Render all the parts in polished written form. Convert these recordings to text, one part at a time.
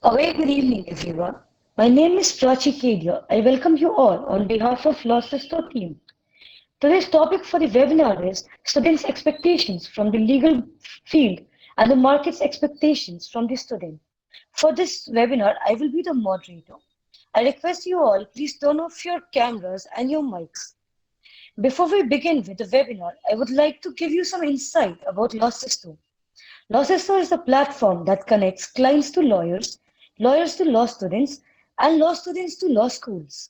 A very good evening, everyone. My name is Prachi Kedia. I welcome you all on behalf of Law Sister team. Today's topic for the webinar is students' expectations from the legal field and the market's expectations from the student. For this webinar, I will be the moderator. I request you all please turn off your cameras and your mics. Before we begin with the webinar, I would like to give you some insight about Law System. LawSister is a platform that connects clients to lawyers, lawyers to law students, and law students to law schools.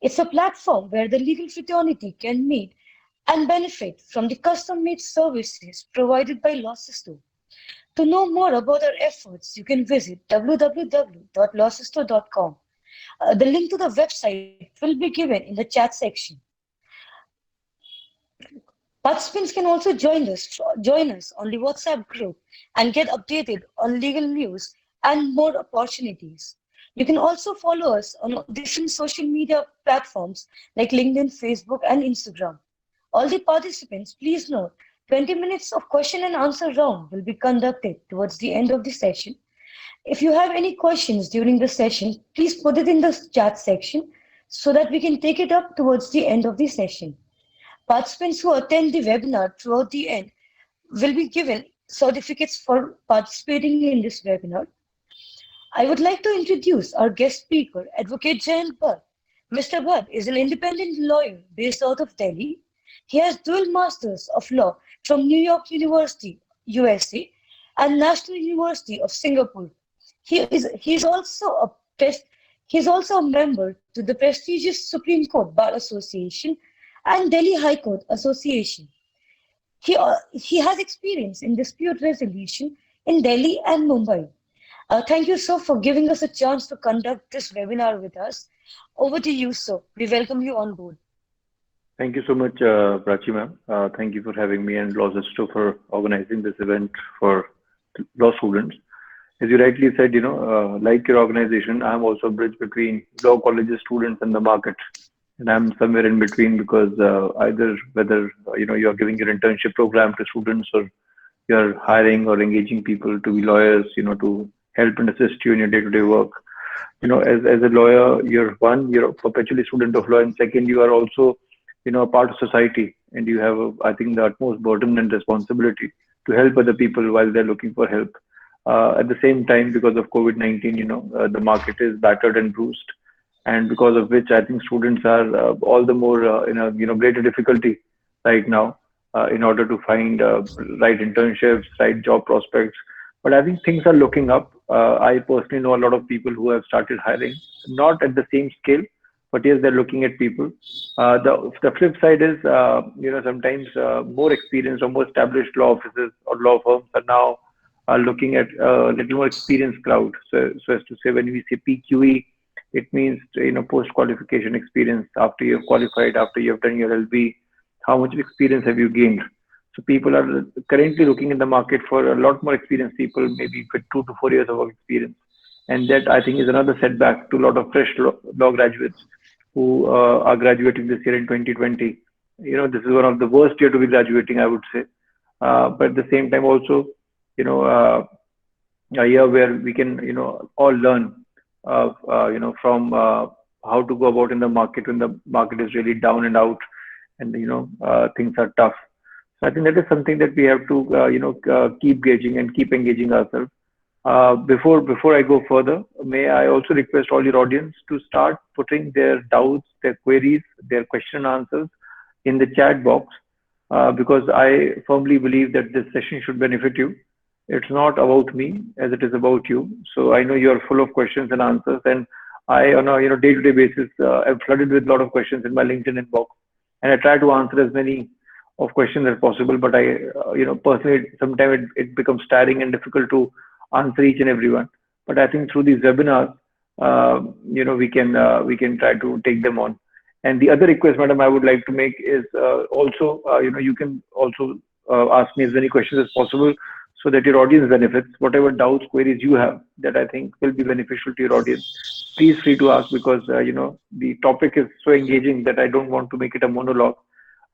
It's a platform where the legal fraternity can meet and benefit from the custom-made services provided by LawSister. To know more about our efforts, you can visit www.lawsister.com. The link to the website will be given in the chat section. Participants can also join us on the WhatsApp group and get updated on legal news and more opportunities. You can also follow us on different social media platforms like LinkedIn, Facebook, and Instagram. All the participants, please note, 20 minutes of question and answer round will be conducted towards the end of the session. If you have any questions during the session, please put it in the chat section so that we can take it up towards the end of the session. Participants who attend the webinar throughout the end will be given certificates for participating in this webinar. I would like to introduce our guest speaker, Advocate Jayant Bhatt. Mr. Bhatt is an independent lawyer based out of Delhi. He has dual masters of law from New York University, USA, and National University of Singapore. He is also a member to the prestigious Supreme Court Bar Association and Delhi High Court Association. He has experience in dispute resolution in Delhi and Mumbai. Thank you, sir, for giving us a chance to conduct this webinar with us. Over to you, sir. We welcome you on board. Thank you so much, Prachi ma'am. Thank you for having me and Law Sister for organizing this event for law students. As you rightly said, like your organization, I'm also a bridge between law colleges students and the market. And I'm somewhere in between because either whether you're giving your internship program to students or you're hiring or engaging people to be lawyers, to help and assist you in your day-to-day work. As a lawyer, you're a perpetually student of law, and second, you are also a part of society, and you have, I think, the utmost burden and responsibility to help other people while they're looking for help. At the same time, because of COVID-19, the market is battered and bruised, and because of which I think students are all the more in a greater difficulty right now in order to find right internships, right job prospects. But I think things are looking up. I personally know a lot of people who have started hiring, not at the same scale, but yes, they're looking at people. The flip side is, sometimes more experienced or more established law offices or law firms are now looking at a little more experienced crowd. So as to say, when we say PQE, it means post qualification experience. After you've qualified, after you've done your LB, how much experience have you gained? So people are currently looking in the market for a lot more experienced people, maybe with 2 to 4 years of work experience. And that, I think, is another setback to a lot of fresh law graduates who are graduating this year in 2020. This is one of the worst year to be graduating, I would say. But at the same time also, a year where we can, all learn from how to go about in the market when the market is really down and out and, things are tough. So I think that is something that we have to, keep gauging and keep engaging ourselves. Before I go further, may I also request all your audience to start putting their doubts, their queries, their question and answers in the chat box, because I firmly believe that this session should benefit you. It's not about me as it is about you. So I know you're full of questions and answers, and I, on a day-to-day basis, I'm flooded with a lot of questions in my LinkedIn inbox, and I try to answer as many of questions as possible. But I, personally, sometimes it becomes tiring and difficult to answer each and every one. But I think through these webinars, we can try to take them on. And the other request, madam, I would like to make is also, you can also ask me as many questions as possible so that your audience benefits. Whatever doubts, queries you have that I think will be beneficial to your audience, please free to ask, because, the topic is so engaging that I don't want to make it a monologue.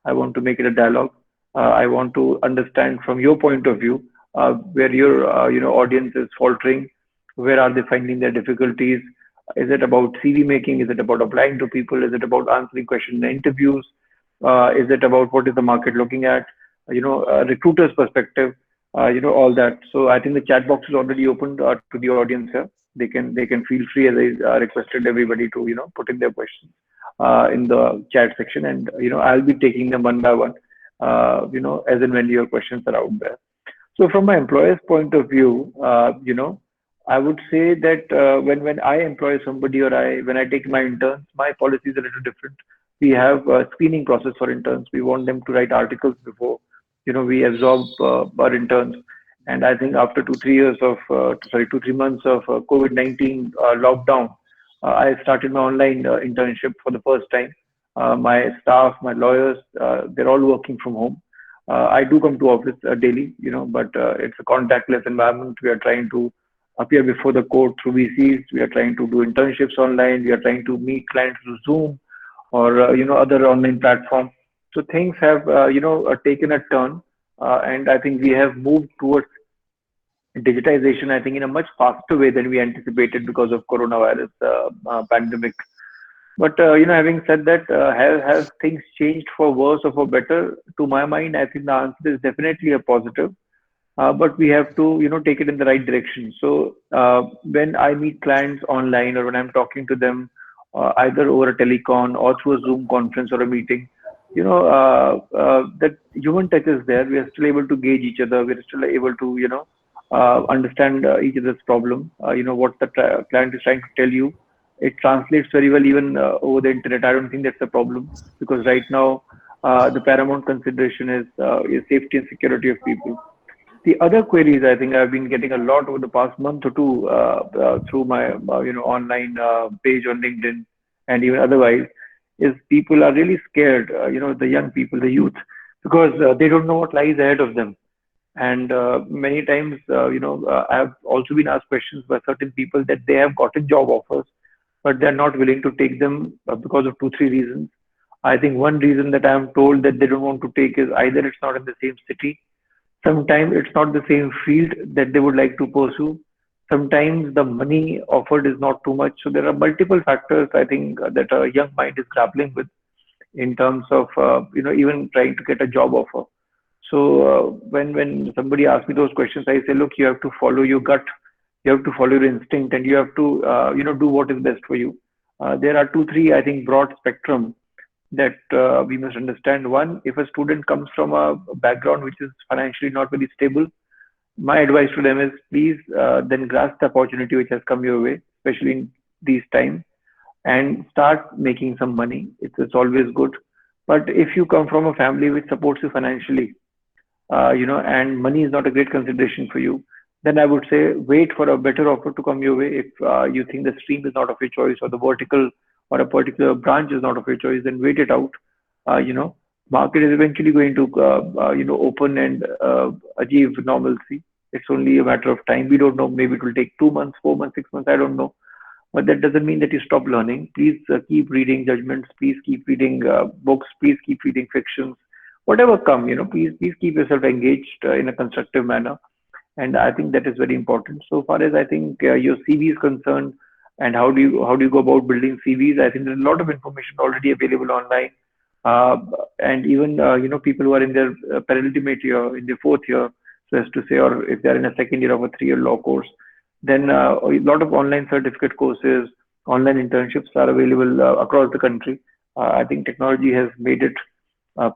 I want to make it a dialogue. I want to understand from your point of view where your audience is faltering, Where are they finding their difficulties? Is it about CV making? Is it about applying to people? Is it about answering questions in interviews? Is it about what is the market looking at? Recruiter's perspective. All that. So I think the chat box is already open to the audience here. They can feel free, as I requested everybody to put in their questions in the chat section, and I'll be taking them one by one. As and when your questions are out there. So from my employer's point of view, I would say that when I employ somebody, or when I take my interns, my policy is a little different. We have a screening process for interns. We want them to write articles before we absorb our interns. And I think after 2-3 years of 2-3 months of COVID-19 lockdown, I started my online internship for the first time. My staff, my lawyers, they're all working from home. I do come to office daily, but it's a contactless environment. We are trying to appear before the court through VCs. We are trying to do internships online. We are trying to meet clients through Zoom or other online platforms. So things have taken a turn, and I think we have moved towards digitization. I think in a much faster way than we anticipated because of coronavirus pandemic. But having said that, have things changed for worse or for better? To my mind, I think the answer is definitely a positive. But we have to, take it in the right direction. So when I meet clients online, or when I'm talking to them, either over a telecon or through a Zoom conference or a meeting, that human touch is there. We are still able to gauge each other. We are still able to, understand each other's problem. What the client is trying to tell you. It translates very well even over the internet. I don't think that's a problem, because right now the paramount consideration is safety and security of people. The other queries I think I've been getting a lot over the past month or two through my online page on LinkedIn and even otherwise, is people are really scared. The young people, the youth, because they don't know what lies ahead of them. And many times, I've also been asked questions by certain people that they have gotten job offers, but they're not willing to take them because of 2-3 reasons. I think one reason that I'm told that they don't want to take is either it's not in the same city, sometimes it's not the same field that they would like to pursue, sometimes the money offered is not too much. So there are multiple factors, I think, that a young mind is grappling with in terms of even trying to get a job offer. So when somebody asks me those questions, I say, look, you have to follow your gut, you have to follow your instinct, and you have to do what is best for you. There are 2-3, I think, broad spectrum that we must understand. One, if a student comes from a background which is financially not very stable, my advice to them is, please then grasp the opportunity which has come your way, especially in these times, and start making some money. It's always good. But if you come from a family which supports you financially, and money is not a great consideration for you, then I would say wait for a better offer to come your way. If you think the stream is not of your choice, or the vertical or a particular branch is not of your choice, then wait it out. Market is eventually going to open and achieve normalcy. It's only a matter of time. We don't know. Maybe it will take 2 months, 4 months, 6 months. I don't know. But that doesn't mean that you stop learning. Please keep reading judgments. Please keep reading books. Please keep reading fictions. Whatever come, please keep yourself engaged in a constructive manner. And I think that is very important. So far as I think your CV is concerned, and how do you go about building CVs? I think there's a lot of information already available online, and even people who are in their penultimate year, in their fourth year, so as to say, or if they're in a second year of a 3-year law course, then a lot of online certificate courses, online internships are available across the country. I think technology has made it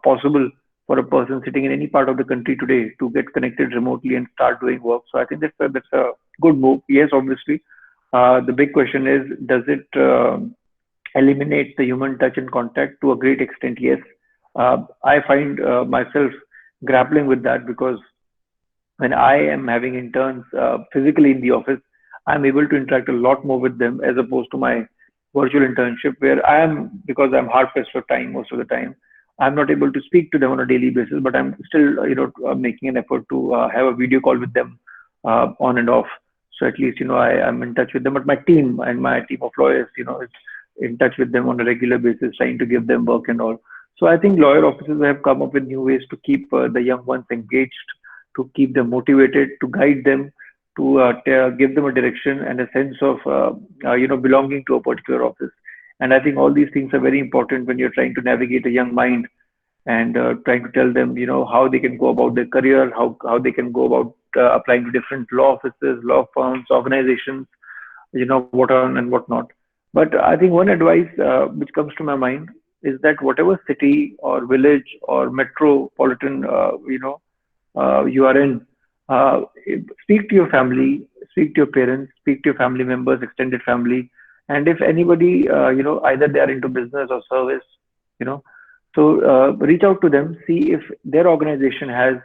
possible for a person sitting in any part of the country today to get connected remotely and start doing work. So I think that's a good move. Yes, obviously. The big question is, does it eliminate the human touch and contact? To a great extent? Yes. I find myself grappling with that, because when I am having interns physically in the office, I'm able to interact a lot more with them, as opposed to my virtual internship, where I am, because I'm hard pressed for time most of the time, I'm not able to speak to them on a daily basis, but I'm still, making an effort to have a video call with them on and off. So at least, I'm in touch with them. But my team and my team of lawyers, is in touch with them on a regular basis, trying to give them work and all. So I think lawyer offices have come up with new ways to keep the young ones engaged, to keep them motivated, to guide them, to give them a direction and a sense of belonging to a particular office. And I think all these things are very important when you're trying to navigate a young mind and trying to tell them, how they can go about their career, how they can go about applying to different law offices, law firms, organizations, what on and what not. But I think one advice which comes to my mind is that whatever city or village or metropolitan, you are in, uh, speak to your family, speak to your parents, speak to your family members, extended family, and if anybody, either they are into business or service, you know, so reach out to them, see if their organization has,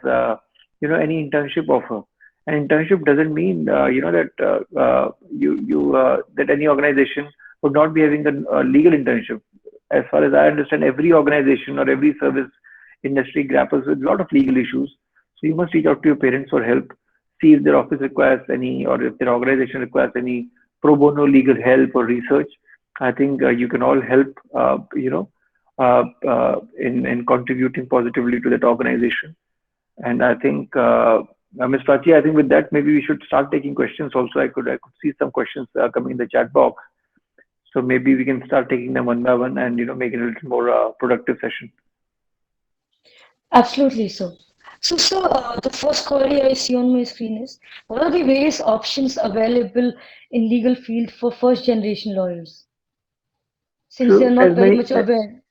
any internship offer. An internship doesn't mean, that that any organization would not be having a legal internship. As far as I understand, every organization or every service industry grapples with a lot of legal issues. So you must reach out to your parents for help, see if their office requires any, or if their organization requires any pro bono legal help or research. I think you can all help, in contributing positively to that organization. And I think, Ms. Prachi, I think with that, maybe we should start taking questions also. I could see some questions coming in the chat box. So maybe we can start taking them one by one and, make it a little more productive session. Absolutely so. So, the first query I see on my screen is, what are the various options available in legal field for first generation lawyers? Since they're So not as very many, much aware.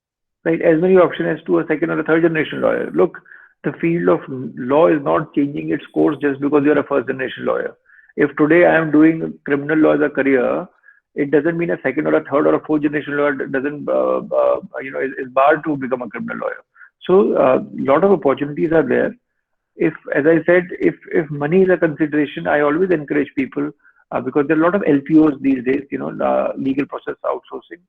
right, as many options as to a second or a third generation lawyer. Look, the field of law is not changing its course just because you're a first generation lawyer. If today I am doing criminal law as a career, it doesn't mean a second or a third or a fourth generation lawyer doesn't, is barred to become a criminal lawyer. So a lot of opportunities are there. If, as I said, if money is a consideration, I always encourage people because there are a lot of LPOs these days, legal process outsourcing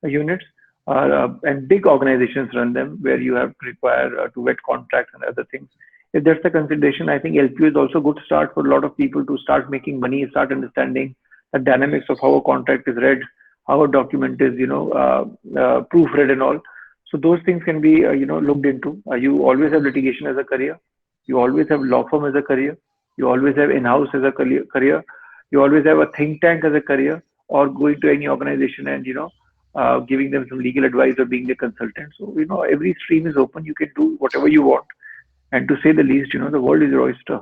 units, and big organizations run them where you have to require to vet contracts and other things. If that's the consideration, I think LPO is also a good start for a lot of people to start making money, start understanding the dynamics of how a contract is read, how a document is, proofread and all. So those things can be, looked into. You always have litigation as a career. You always have law firm as a career. You always have in-house as a career. You always have a think tank as a career, or going to any organization and, giving them some legal advice or being the consultant. So, every stream is open. You can do whatever you want. And to say the least, the world is your oyster.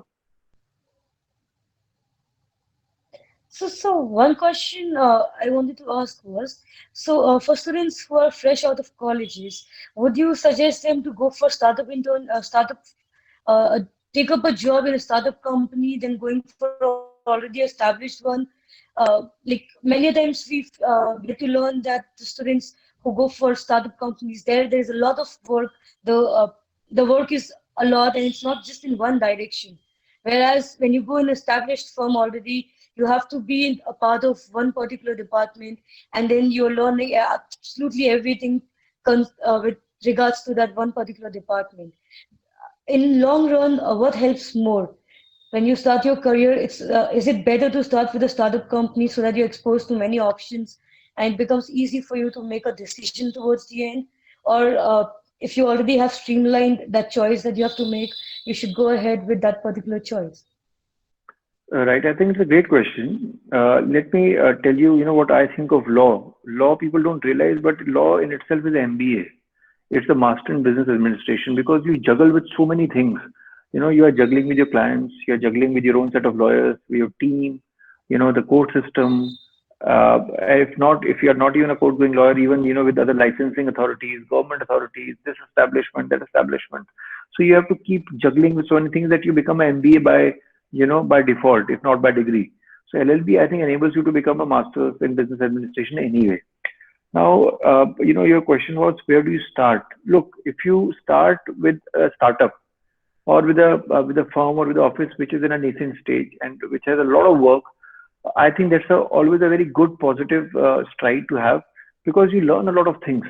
So one question I wanted to ask was, for students who are fresh out of colleges, would you suggest them to go for uh, take up a job in a startup company, then going for already established one? Like many times we get to learn that the students who go for startup companies, there's a lot of work. The uh, the work is a lot, and it's not just in one direction. Whereas when you go in established firm already, you have to be a part of one particular department, and then you're learning absolutely everything with regards to that one particular department. In long run, what helps more? When you start your career, is it better to start with a startup company so that you're exposed to many options and it becomes easy for you to make a decision towards the end? Or if you already have streamlined that choice that you have to make, you should go ahead with that particular choice. Right. I think it's a great question. Let me tell you, what I think of law. Law people don't realize, but law in itself is an MBA. It's a master in business administration because you juggle with so many things. You are juggling with your clients, you're juggling with your own set of lawyers, with your team, the court system. If you are not even a court going lawyer, even, with other licensing authorities, government authorities, this establishment, that establishment. So you have to keep juggling with so many things that you become an MBA by default, if not by degree. So LLB, I think, enables you to become a master's in business administration anyway. Now, your question was, where do you start? Look, if you start with a startup or with a firm or with an office which is in a nascent stage and which has a lot of work, I think that's always a very good positive stride to have because you learn a lot of things.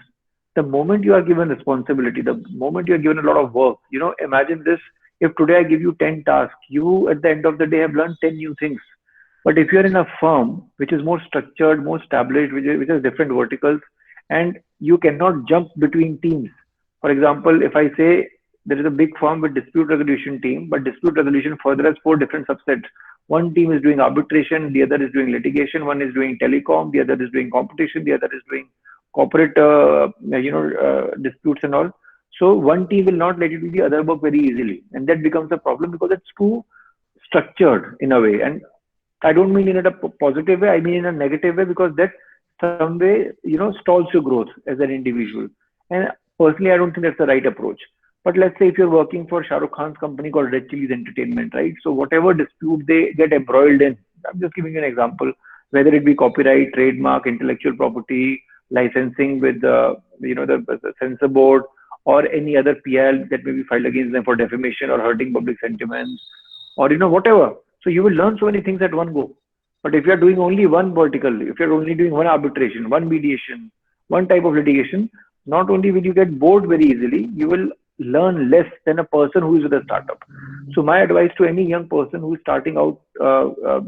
The moment you are given responsibility, the moment you are given a lot of work, imagine this. If today I give you 10 tasks, you at the end of the day have learned 10 new things. But if you're in a firm which is more structured, more established, which has different verticals, and you cannot jump between teams. For example, if I say there is a big firm with dispute resolution team, but dispute resolution further has four different subsets. One team is doing arbitration, the other is doing litigation, one is doing telecom, the other is doing competition, the other is doing corporate, disputes and all. So one team will not let you do the other work very easily, and that becomes a problem because it's too structured in a way. And I don't mean in a positive way, I mean in a negative way, because that some way, stalls your growth as an individual. And personally, I don't think that's the right approach. But let's say if you're working for Shah Rukh Khan's company called Red Chillies Entertainment, right? So whatever dispute they get embroiled in, I'm just giving you an example, whether it be copyright, trademark, intellectual property, licensing with the censor board, or any other PL that may be filed against them for defamation or hurting public sentiments, or whatever. So you will learn so many things at one go. But if you're doing only one vertical, if you're only doing one arbitration, one mediation, one type of litigation, not only will you get bored very easily, you will learn less than a person who is with a startup. So my advice to any young person who is starting out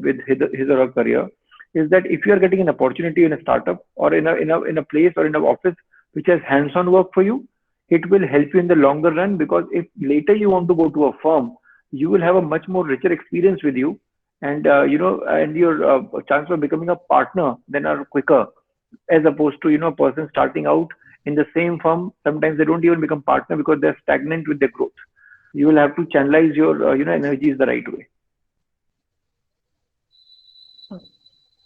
with his or her career is that if you are getting an opportunity in a startup or in a place or in an office which has hands-on work for you, it will help you in the longer run, because if later you want to go to a firm, you will have a much more richer experience with you, and and your chance of becoming a partner then are quicker, as opposed to a person starting out in the same firm. Sometimes they don't even become partner because they're stagnant with their growth. You will have to channelize your energies the right way.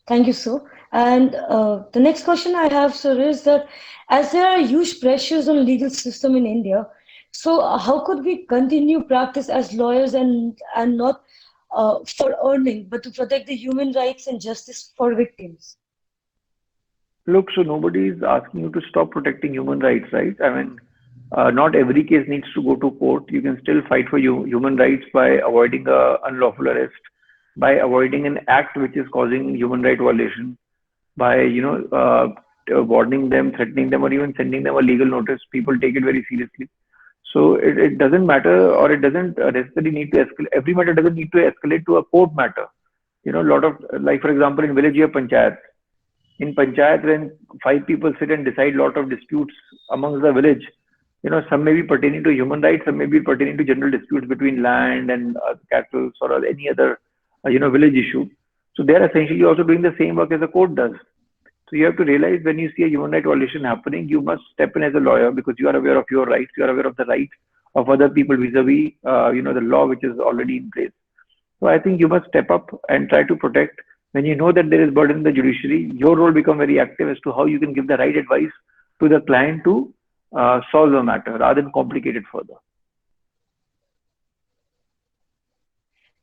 Thank you, sir. And the next question I have, sir, is that as there are huge pressures on legal system in India, so how could we continue practice as lawyers and not for earning, but to protect the human rights and justice for victims? Look, so nobody is asking you to stop protecting human rights, right? I mean, not every case needs to go to court. You can still fight for human rights by avoiding a unlawful arrest, by avoiding an act which is causing human right violation, by warning them, threatening them, or even sending them a legal notice. People take it very seriously. So it doesn't matter, or it doesn't necessarily need to escalate. Every matter doesn't need to escalate to a court matter. A lot of, like for example, in village you have panchayat. In panchayat, when five people sit and decide lot of disputes amongst the village, some may be pertaining to human rights, some may be pertaining to general disputes between land and cattle or any other village issue. So they are essentially also doing the same work as the court does. So you have to realize, when you see a human right violation happening, you must step in as a lawyer, because you are aware of your rights, you are aware of the rights of other people vis-a-vis the law which is already in place. So I think you must step up and try to protect. When you know that there is burden in the judiciary, your role become very active as to how you can give the right advice to the client to solve the matter rather than complicate it further.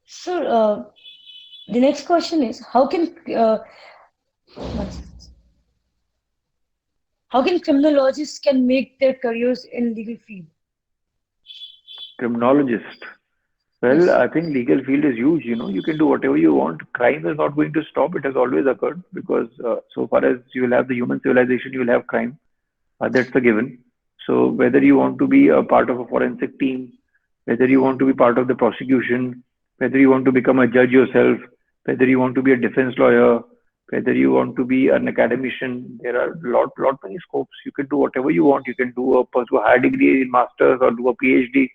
So the next question is, how can criminologists can make their careers in legal field? Criminologist. Well, Yes. I think legal field is huge. You can do whatever you want. Crime is not going to stop. It has always occurred, because so far as you will have the human civilization, you will have crime. That's a given. So whether you want to be a part of a forensic team, whether you want to be part of the prosecution, whether you want to become a judge yourself, whether you want to be a defense lawyer, whether you want to be an academician, there are lot many scopes. You can do whatever you want. You can pursue a higher degree in masters or do a PhD.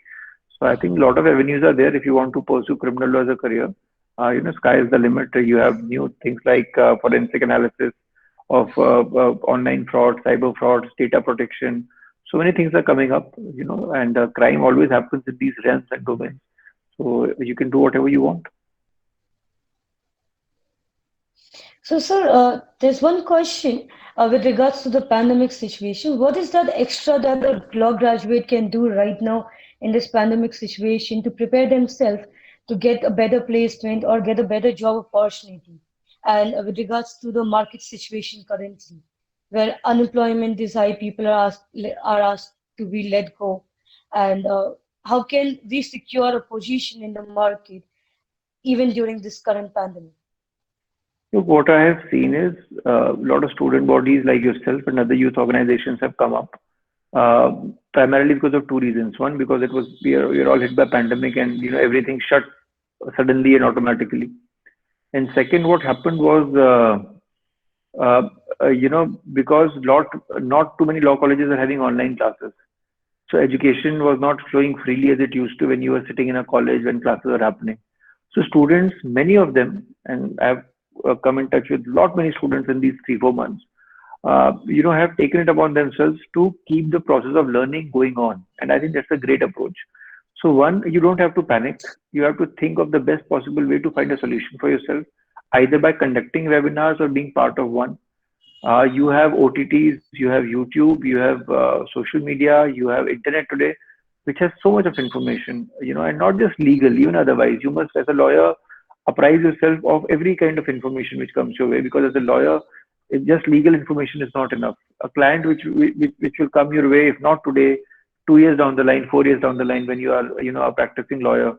So I think a lot of avenues are there if you want to pursue criminal law as a career. Sky is the limit. You have new things like forensic analysis of online fraud, cyber fraud, data protection. So many things are coming up, and crime always happens in these realms and domains. So you can do whatever you want. So, sir, there's one question with regards to the pandemic situation. What is that extra that a law graduate can do right now in this pandemic situation to prepare themselves to get a better placement or get a better job opportunity? And with regards to the market situation currently, where unemployment is high, people are asked to be let go, and how can we secure a position in the market even during this current pandemic? So what I have seen is a lot of student bodies like yourself and other youth organizations have come up, primarily because of two reasons. One, because we are all hit by pandemic, and everything shut suddenly and automatically. And second, what happened was because not too many law colleges are having online classes. So education was not flowing freely as it used to when you were sitting in a college when classes were happening. So students, many of them, and I've come in touch with lot many students in these 3 4 months, have taken it upon themselves to keep the process of learning going on. And I think that's a great approach. So one, you don't have to panic. You have to think of the best possible way to find a solution for yourself, either by conducting webinars or being part of one. You have OTTs, you have YouTube, you have social media, you have internet today, which has so much of information, and not just legal, even otherwise. You must, as a lawyer, apprise yourself of every kind of information which comes your way, because as a lawyer, just legal information is not enough. A client which will come your way, if not today, 2 years down the line, 4 years down the line, when you are, a practicing lawyer,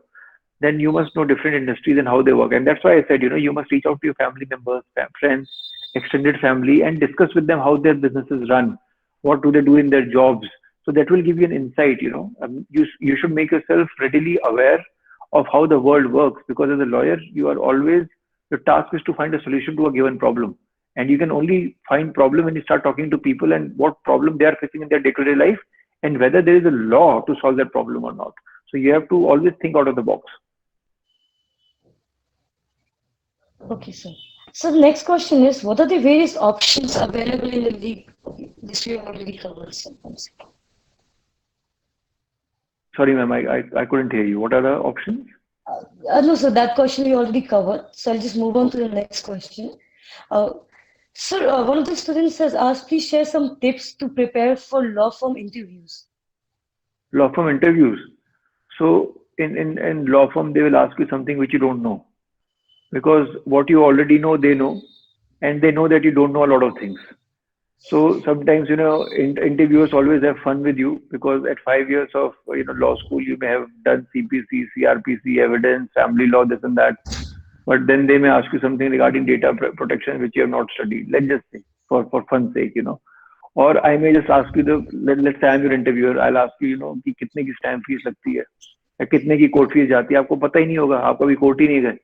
then you must know different industries and how they work. And that's why I said, you must reach out to your family members, friends, extended family, and discuss with them how their businesses run, what do they do in their jobs. So that will give you an insight. You should make yourself readily aware of how the world works, because as a lawyer, you are always, your task is to find a solution to a given problem. And you can only find problem when you start talking to people and what problem they are facing in their day-to-day life, and whether there is a law to solve that problem or not. So you have to always think out of the box. Okay, sir. So the next question is, what are the various options available in the league? Okay, this we already covered. So Sorry, ma'am, I couldn't hear you. What are the options? no, so that question we already covered. So I'll just move on to the next question. Uh, Sir, one of the students has asked, please share some tips to prepare for law firm interviews. Law firm interviews. So in law firm, they will ask you something which you don't know, because what you already know, they know, and they know that you don't know a lot of things. So sometimes, interviewers always have fun with you, because at 5 years of, law school, you may have done CPC, CRPC, evidence, family law, this and that. But then they may ask you something regarding data protection, which you have not studied. Let's just say, for fun's sake. Or I may just ask you let's say I'm your interviewer. I'll ask you, कि कितने की stamp fees लगती है, या कितने की court fees जाती है. आपको पता ही नहीं होगा, आप कभी court ही नहीं गए.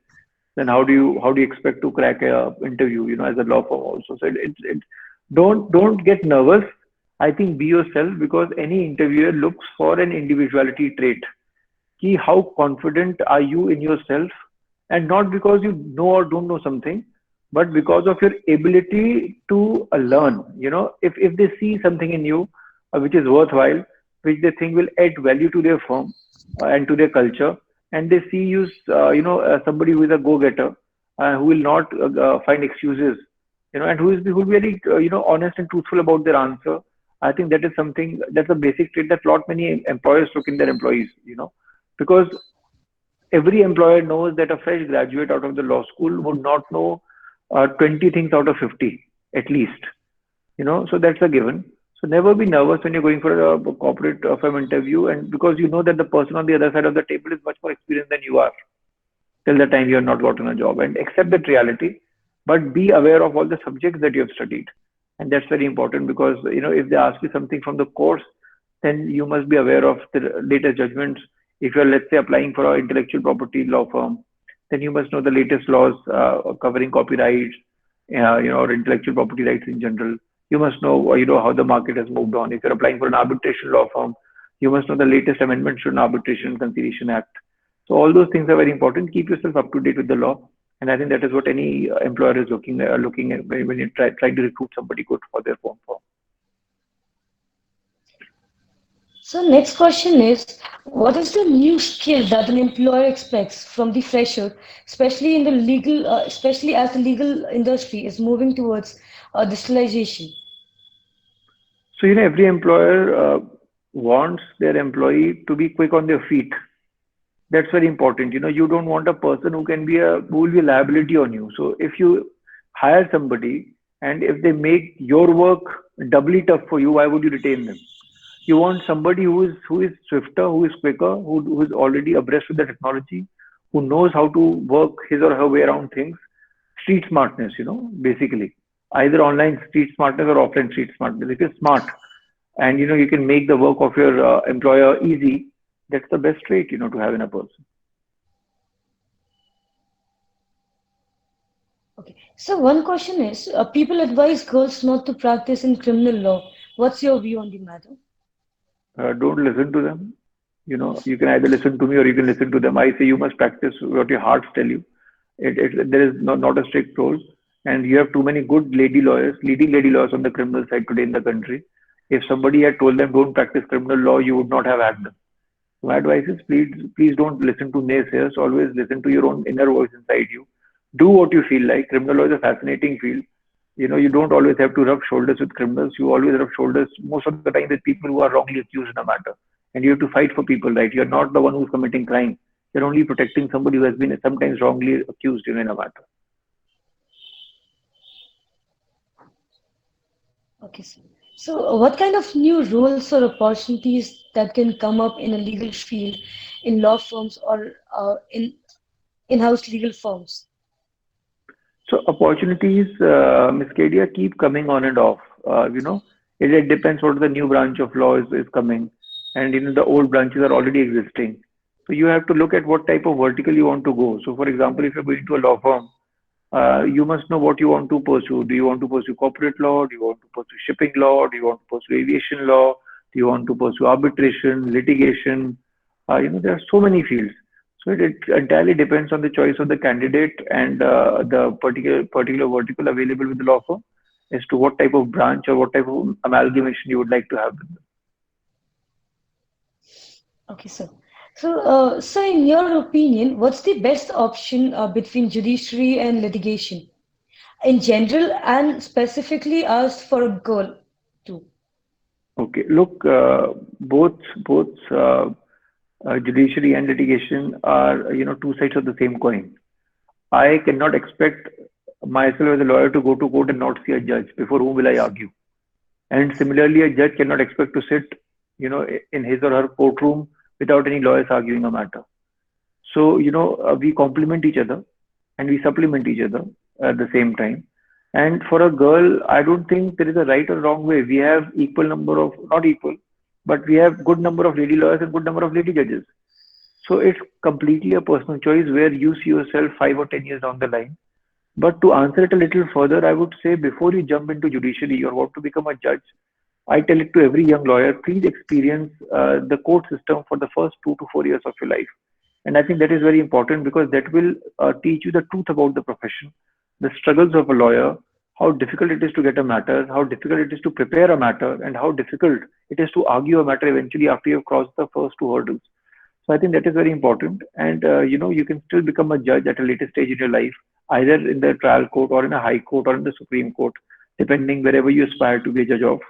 Then how do you expect to crack a interview, as a law firm also? So don't get nervous. I think be yourself, because any interviewer looks for an individuality trait. Ki how confident are you in yourself, and not because you know or don't know something, but because of your ability to learn. If they see something in you which is worthwhile, which they think will add value to their firm and to their culture, and they see you, somebody who is a go-getter, who will not find excuses, and who will be very, honest and truthful about their answer. I think that is something, that's a basic trait that lot many employers look in their employees, because every employer knows that a fresh graduate out of the law school would not know 20 things out of 50, at least, so that's a given. So never be nervous when you're going for a corporate firm interview, and because you know that the person on the other side of the table is much more experienced than you are till the time you have not gotten a job, and accept that reality, but be aware of all the subjects that you have studied. And that's very important, because, if they ask you something from the course, then you must be aware of the latest judgments. If you're, let's say, applying for an intellectual property law firm, then you must know the latest laws covering copyright, or intellectual property rights in general. You must know, how the market has moved on. If you're applying for an arbitration law firm, you must know the latest amendments to an Arbitration and Conciliation Act. So all those things are very important. Keep yourself up to date with the law, and I think that is what any employer is looking at when you try to recruit somebody good for their firm. So next question is, what is the new skill that an employer expects from the fresher, especially in the legal, especially as the legal industry is moving towards digitalization? So, every employer wants their employee to be quick on their feet. That's very important. You don't want a person who will be a liability on you. So if you hire somebody, and if they make your work doubly tough for you, why would you retain them? You want somebody who is swifter, who is quicker, who is already abreast with the technology, who knows how to work his or her way around things. Street smartness, basically. Either online street smartness or offline street smartness. If you're smart and, you can make the work of your employer easy, that's the best trait, to have in a person. Okay. So one question is, people advise girls not to practice in criminal law. What's your view on the matter? Don't listen to them. You can either listen to me or you can listen to them. I say you must practice what your hearts tell you. There is not a strict rule, and you have too many good lady lawyers, leading lady lawyers on the criminal side today in the country. If somebody had told them don't practice criminal law, you would not have had them. My advice is please don't listen to naysayers. Always listen to your own inner voice inside you. Do what you feel like. Criminal law is a fascinating field. You don't always have to rub shoulders with criminals. You always rub shoulders most of the time with people who are wrongly accused in a matter. And you have to fight for people, right? You're not the one who's committing crime. You're only protecting somebody who has been sometimes wrongly accused in a matter. Okay, sir. So, what kind of new roles or opportunities that can come up in a legal field in law firms or in in-house legal firms? So opportunities, Ms. Kedia, keep coming on and off. It depends what the new branch of law is coming, and the old branches are already existing. So you have to look at what type of vertical you want to go. So, for example, if you're going to a law firm, you must know what you want to pursue. Do you want to pursue corporate law? Do you want to pursue shipping law? Do you want to pursue aviation law? Do you want to pursue arbitration, litigation? There are so many fields. So it entirely depends on the choice of the candidate and the particular vertical available with the law firm as to what type of branch or what type of amalgamation you would like to have with them. Okay, sir. So, sir, in your opinion, what's the best option between judiciary and litigation in general and specifically asked for a girl too? Okay, look, both judiciary and litigation are two sides of the same coin. I cannot expect myself as a lawyer to go to court and not see a judge. Before whom will I argue? And similarly, a judge cannot expect to sit, in his or her courtroom without any lawyers arguing a matter. So, we complement each other and we supplement each other at the same time. And for a girl, I don't think there is a right or wrong way. We have equal number of, not equal, but we have good number of lady lawyers and good number of lady judges. So it's completely a personal choice where you see yourself 5 or 10 years down the line. But to answer it a little further, I would say before you jump into judiciary or want to become a judge, I tell it to every young lawyer, please experience the court system for the first 2 to 4 years of your life. And I think that is very important because that will teach you the truth about the profession, the struggles of a lawyer, how difficult it is to get a matter, how difficult it is to prepare a matter, and how difficult it is to argue a matter eventually after you've crossed the first two hurdles. So I think that is very important. And you can still become a judge at a later stage in your life, either in the trial court or in a high court or in the Supreme Court, depending wherever you aspire to be a judge of.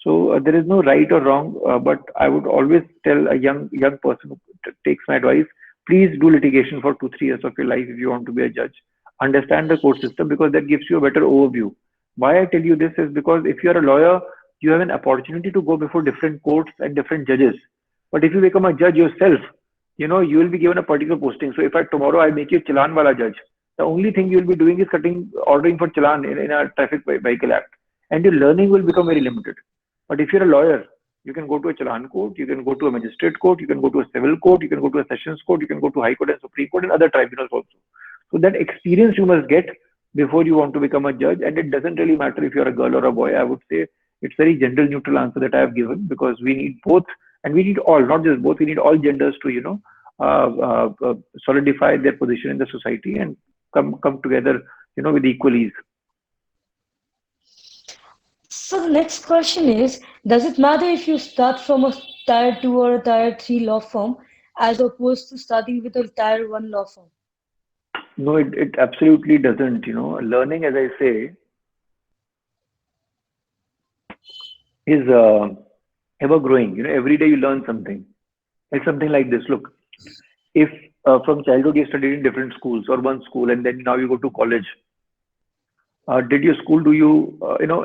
So there is no right or wrong, but I would always tell a young person who takes my advice, please do litigation for 2 3 years of your life if you want to be a judge. Understand the court system because that gives you a better overview. Why I tell you this is because if you are a lawyer, you have an opportunity to go before different courts and different judges. But if you become a judge yourself, you will be given a particular posting. So if tomorrow I make you Chalan wala judge, the only thing you will be doing is ordering for Chalan in a traffic vehicle act, and your learning will become very limited. But if you're a lawyer, you can go to a Chalan court, you can go to a magistrate court, you can go to a civil court, you can go to a sessions court, you can go to High Court and Supreme Court and other tribunals also. So that experience you must get before you want to become a judge. And it doesn't really matter if you're a girl or a boy. I would say it's very gender neutral answer that I have given because we need both and we need all, not just both, we need all genders to, solidify their position in the society and come together, with equal ease. So the next question is, does it matter if you start from a tier 2 or a tier 3 law firm as opposed to starting with a tier 1 law firm? No, it absolutely doesn't. Learning, as I say, is ever growing. Every day you learn something. It's something like this. Look, if from childhood you studied in different schools or one school and then now you go to college, did your school do you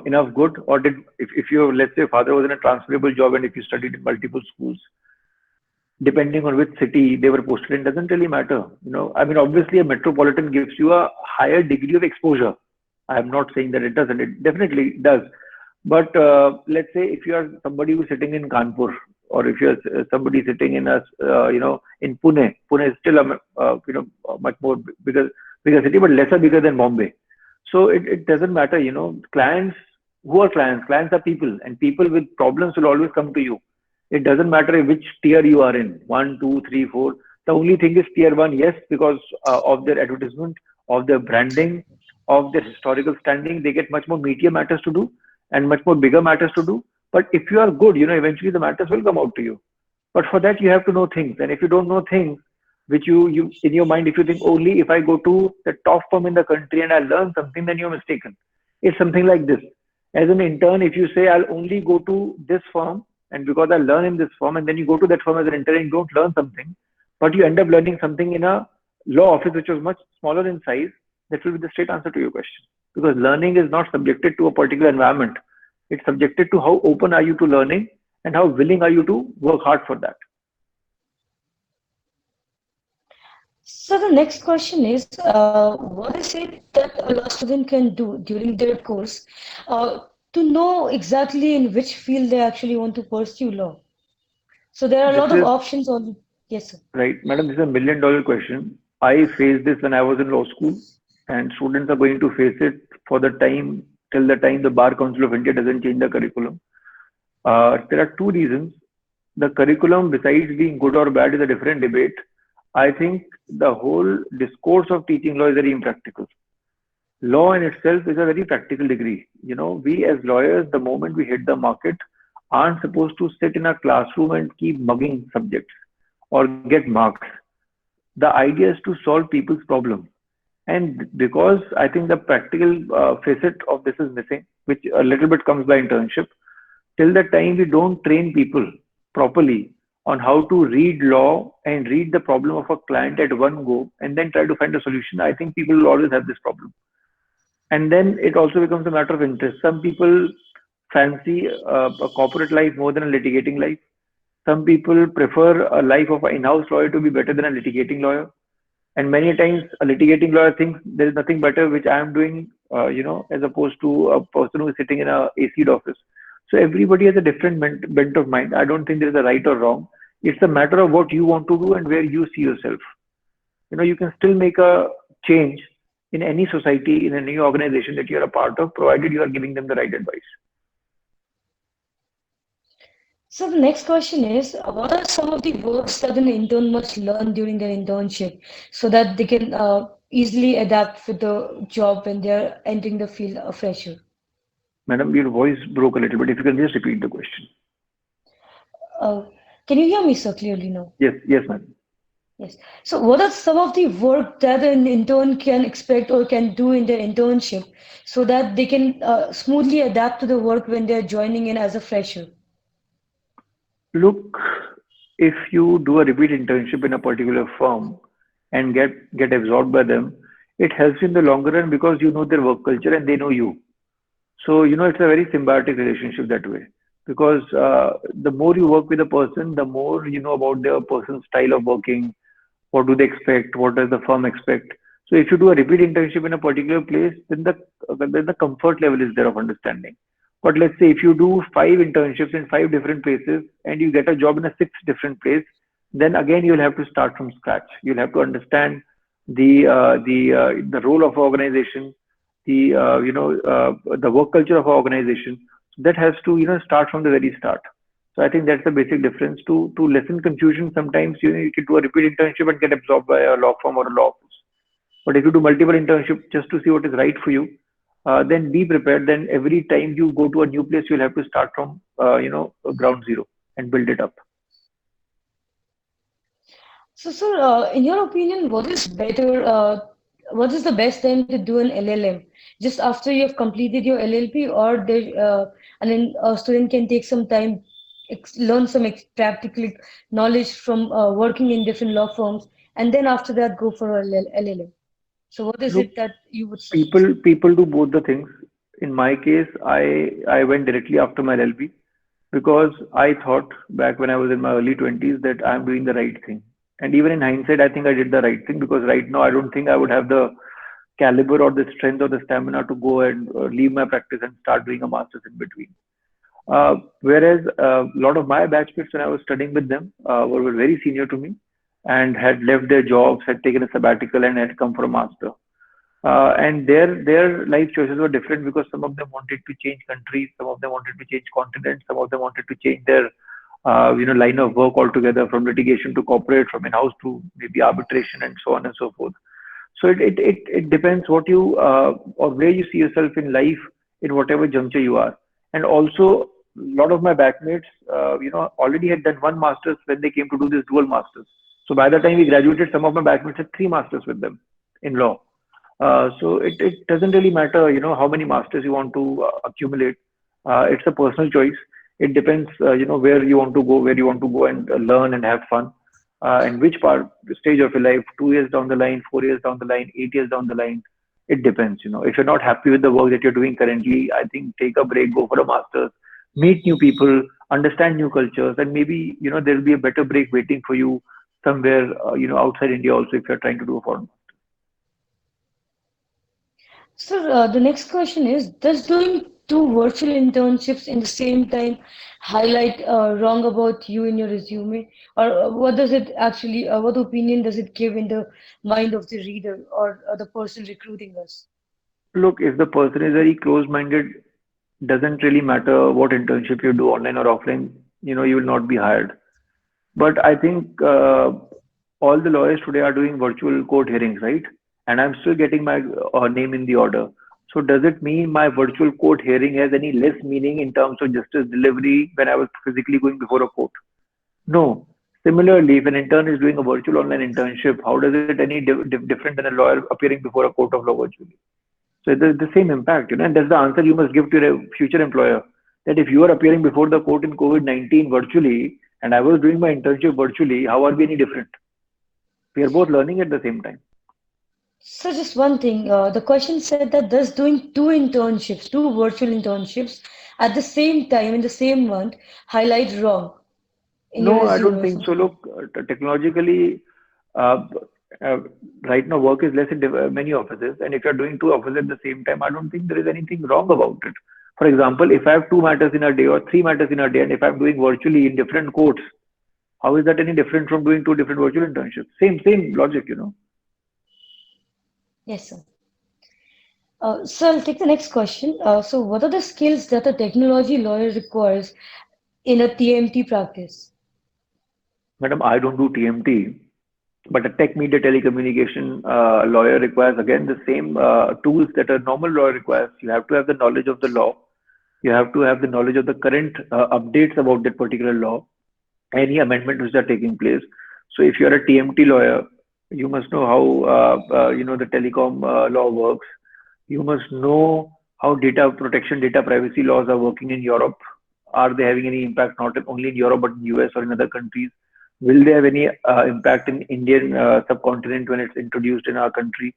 enough good, or if your, let's say, father was in a transferable job and if you studied in multiple schools, depending on which city they were posted in, doesn't really matter. Obviously a metropolitan gives you a higher degree of exposure. I'm not saying that it doesn't. It definitely does. But let's say if you are somebody who's sitting in Kanpur, or if you're somebody sitting in in Pune. Pune is still a much more bigger city, but bigger than Bombay. So it doesn't matter. Clients, who are clients? Clients are people, and people with problems will always come to you. It doesn't matter which tier you are in, one, two, three, four. The only thing is tier one, yes, because of their advertisement, of their branding, of their historical standing, they get much more meatier matters to do and much more bigger matters to do. But if you are good, eventually the matters will come out to you. But for that, you have to know things. And if you don't know things, which you in your mind, if you think only if I go to the top firm in the country and I learn something, then you're mistaken. It's something like this. As an intern, if you say I'll only go to this firm, and because I learn in this firm, and then you go to that firm as an intern and you don't learn something, but you end up learning something in a law office which was much smaller in size, that will be the straight answer to your question. Because learning is not subjected to a particular environment. It's subjected to how open are you to learning and how willing are you to work hard for that. So the next question is, what is it that a law student can do during their course uh, to know exactly in which field they actually want to pursue law? So there are a This lot of is options on. Yes, sir. right, madam. This is a $1 million question. I faced this when I was in law school, and students are going to face it for the time till the time the Bar Council of India doesn't change the curriculum. There are two reasons. The curriculum, besides being good or bad, is a different debate. I think the whole discourse of teaching law is very impractical. Law in itself is a very practical degree. We as lawyers, the moment we hit the market, aren't supposed to sit in a classroom and keep mugging subjects or get marks. The idea is to solve people's problems. And because I think the practical facet of this is missing, which a little bit comes by internship, till the time we don't train people properly on how to read law and read the problem of a client at one go and then try to find a solution, I think people will always have this problem. And then it also becomes a matter of interest. Some people fancy a corporate life more than a litigating life. Some people prefer a life of an in-house lawyer to be better than a litigating lawyer. And many times a litigating lawyer thinks there is nothing better which I am doing, as opposed to a person who is sitting in a AC office. So everybody has a different bent of mind. I don't think there is a right or wrong. It's a matter of what you want to do and where you see yourself. You can still make a change in any society, in any organization that you're a part of, provided you are giving them the right advice. So the next question is, what are some of the works that an intern must learn during their internship so that they can easily adapt with the job when they're entering the field a fresher? Madam, your voice broke a little bit. If you can just repeat the question. Uh, can you hear me, sir, clearly now? Yes, yes, madam. Yes. So what are some of the work that an intern can expect or can do in their internship so that they can smoothly adapt to the work when they're joining in as a fresher? Look, if you do a repeat internship in a particular firm and get absorbed by them, it helps in the longer run because you know their work culture and they know you. So, it's a very symbiotic relationship that way. Because the more you work with a person, the more you know about their person's style of working, what do they expect, what does the firm expect. So if you do a repeat internship in a particular place, then the comfort level is there of understanding. But let's say if you do 5 internships in 5 different places and you get a job in a sixth different place, then again you'll have to start from scratch. You'll have to understand the role of organization, the work culture of our organization. That has to start from the very start. So I think that's the basic difference. To lessen confusion, sometimes you can do a repeat internship and get absorbed by a law firm or a law office. But if you do multiple internships just to see what is right for you, then be prepared. Then every time you go to a new place, you'll have to start from ground zero and build it up. So, sir, in your opinion, what is better? What is the best time to do an LLM? Just after you have completed your LLP, or and then a student can take some time, learn some practical knowledge from working in different law firms, and then after that go for a LLM. So, what is Look, it that you would suggest? people do both the things. In my case, I went directly after my LLB because I thought back when I was in my early 20s that I'm doing the right thing. And even in hindsight, I think I did the right thing because right now I don't think I would have the caliber or the strength or the stamina to go and leave my practice and start doing a master's in between. Whereas a lot of my batchmates when I was studying with them were very senior to me and had left their jobs, had taken a sabbatical, and had come for a master. And their life choices were different because some of them wanted to change countries, some of them wanted to change continents, some of them wanted to change their line of work altogether, from litigation to corporate, from in-house to maybe arbitration and so on and so forth. So it depends what you or where you see yourself in life in whatever juncture you are. And also, a lot of my backmates, already had done one master's when they came to do this dual masters. So by the time we graduated, some of my backmates had three masters with them in law. So it doesn't really matter, how many masters you want to accumulate. It's a personal choice. It depends, where you want to go, and learn and have fun, and which stage of your life, 2 years down the line, 4 years down the line, 8 years down the line. It depends. If you're not happy with the work that you're doing currently, I think take a break, go for a master's, meet new people, understand new cultures, and maybe, there'll be a better break waiting for you somewhere, outside India also if you're trying to do a foreign. So the next question is, does doing two virtual internships in the same time highlight wrong about you in your resume? Or what does it actually, what opinion does it give in the mind of the reader or the person recruiting us? Look, if the person is very close-minded, doesn't really matter what internship you do, online or offline, you will not be hired. But I think all the lawyers today are doing virtual court hearings, right? And I'm still getting my name in the order. So does it mean my virtual court hearing has any less meaning in terms of justice delivery when I was physically going before a court? No. Similarly, if an intern is doing a virtual online internship, how does it any different than a lawyer appearing before a court of law virtually? So there's the same impact, and that's the answer you must give to your future employer. That if you are appearing before the court in COVID-19 virtually, and I was doing my internship virtually, how are we any different? We are both learning at the same time. So just one thing, the question said that does doing two internships, two virtual internships at the same time in the same month highlight wrong in your No, I resume don't or think so. something? Look, technologically, uh, right now work is less in many offices, and if you're doing two offices at the same time, I don't think there is anything wrong about it. For example, if I have two matters in a day or three matters in a day, and if I'm doing virtually in different courts, how is that any different from doing two different virtual internships? Same logic. Yes, sir. So I'll take the next question. So what are the skills that a technology lawyer requires in a TMT practice? Madam, I don't do TMT, but a tech media telecommunication lawyer requires again the same tools that a normal lawyer requires. You have to have the knowledge of the law. You have to have the knowledge of the current updates about that particular law, any amendment which are taking place. So if you're a TMT lawyer, you must know how the telecom law works. You must know how data protection, data privacy laws are working in Europe. Are they having any impact not only in Europe but in US or in other countries? Will they have any impact in Indian subcontinent when it's introduced in our country?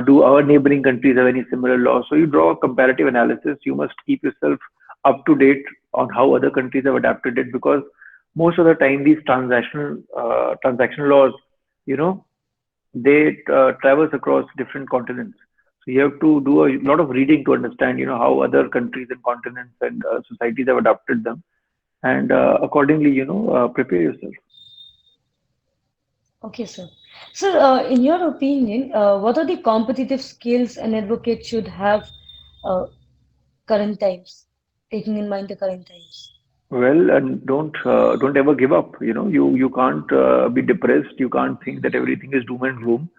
Do our neighboring countries have any similar laws? So you draw a comparative analysis. You must keep yourself up to date on how other countries have adapted it, because most of the time these transactional laws, you know, they traverse across different continents. So you have to do a lot of reading to understand, how other countries and continents and societies have adapted them, and accordingly, prepare yourself. Okay, sir. Sir, in your opinion, what are the competitive skills an advocate should have uh, current times, taking in mind the current times? Well, and don't ever give up. You can't be depressed. You can't think that everything is doom and gloom.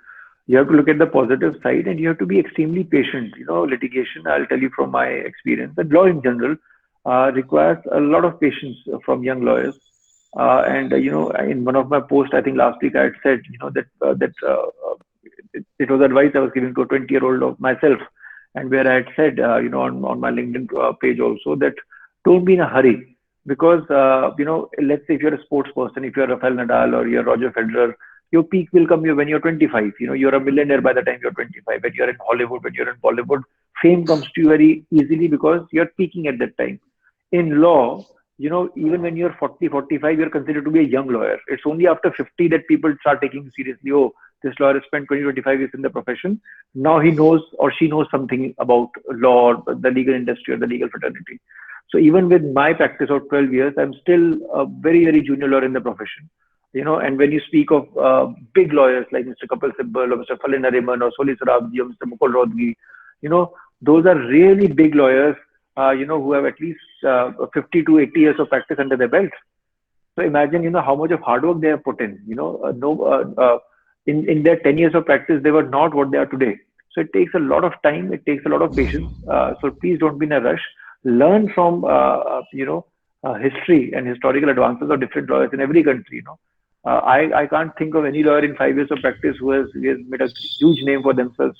You have to look at the positive side, and you have to be extremely patient. Litigation, I'll tell you from my experience, and law in general requires a lot of patience from young lawyers. And in one of my posts, I think last week I had said, it was advice I was giving to a 20-year-old of myself, and where I had said, on my LinkedIn page also, that don't be in a hurry, because let's say if you're a sports person, if you're Rafael Nadal or you're Roger Federer, your peak will come when you're 25. You're a millionaire by the time you're 25. When you're in Hollywood, when you're in Bollywood, fame comes to you very easily because you're peaking at that time. In law, even when you're 40, 45, you're considered to be a young lawyer. It's only after 50 that people start taking seriously. Oh, this lawyer has spent 20, 25 years in the profession. Now he knows or she knows something about law, or the legal industry, or the legal fraternity. So even with my practice of 12 years, I'm still a very, very junior lawyer in the profession. And when you speak of big lawyers like Mr. Kapil Sibal or Mr. Falin Nariman or Soli Sarabji or Mr. Mukul Rodgi, those are really big lawyers, who have at least 50 to 80 years of practice under their belt. So imagine, how much of hard work they have put in. No, in their 10 years of practice, they were not what they are today. So it takes a lot of time. It takes a lot of patience. So please don't be in a rush. Learn from, history and historical advances of different lawyers in every country. I can't think of any lawyer in 5 years of practice who has made a huge name for themselves.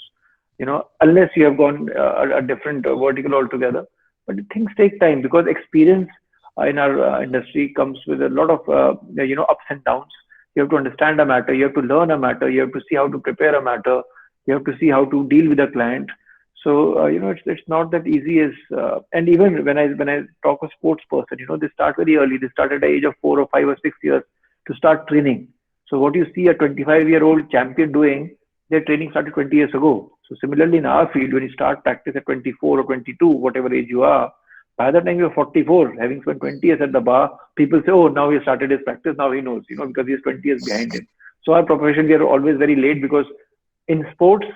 Unless you have gone a different vertical altogether. But things take time because experience in our industry comes with a lot of ups and downs. You have to understand a matter, you have to learn a matter, you have to see how to prepare a matter, you have to see how to deal with a client. So it's not that easy as and even when I talk a sports person, they start very early. They start at the age of 4 or 5 or 6 years to start training. So what you see a 25-year-old champion doing, their training started 20 years ago. So similarly in our field, when you start practice at 24 or 22, whatever age you are, by the time you're 44, having spent 20 years at the bar, people say, oh, now he started his practice, now he knows, because he has 20 years behind him. So our profession, we are always very late because in sports,